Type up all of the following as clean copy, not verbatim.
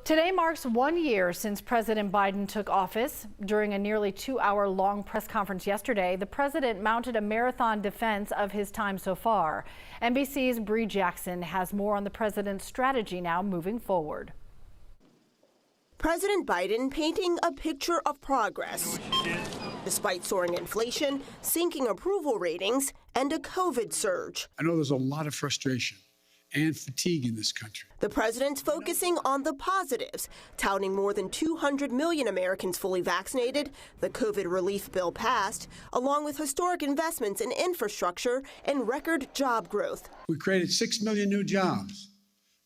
Today marks 1 year since President Biden took office. During a nearly 2-hour-long press conference yesterday, the president mounted a marathon defense of his time so far. NBC's Bree Jackson has more on the president's strategy now moving forward. President Biden painting a picture of progress, despite soaring inflation, sinking approval ratings, and a COVID surge. I know there's a lot of frustration and fatigue in this country. The president's focusing on the positives, touting more than 200 million Americans fully vaccinated, the COVID relief bill passed, along with historic investments in infrastructure and record job growth. We created 6 million new jobs,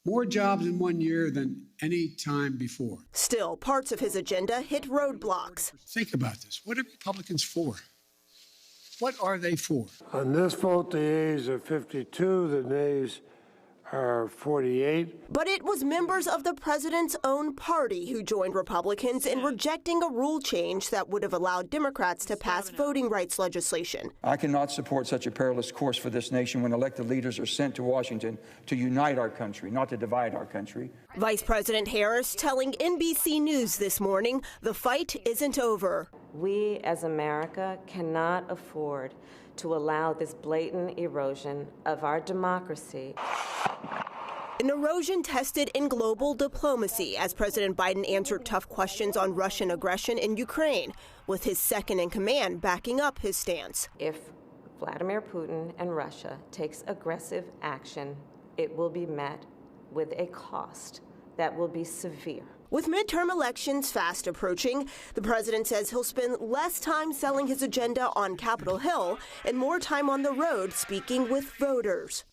more jobs in 1 year than any time before. Still, parts of his agenda hit roadblocks. Think about this. What are Republicans for? What are they for? On this vote, the yeas are 52, the nays are 48. But it was members of the president's own party who joined Republicans in rejecting a rule change that would have allowed Democrats to pass voting rights legislation. I cannot support such a perilous course for this nation when elected leaders are sent to Washington to unite our country, not to divide our country. Vice President Harris telling NBC News this morning the fight isn't over. We as America cannot afford to allow this blatant erosion of our democracy. An erosion tested in global diplomacy as President Biden answered tough questions on Russian aggression in Ukraine, with his second in command backing up his stance. If Vladimir Putin and Russia takes aggressive action, it will be met with a cost that will be severe. With midterm elections fast approaching, the president says he'll spend less time selling his agenda on Capitol Hill and more time on the road speaking with voters.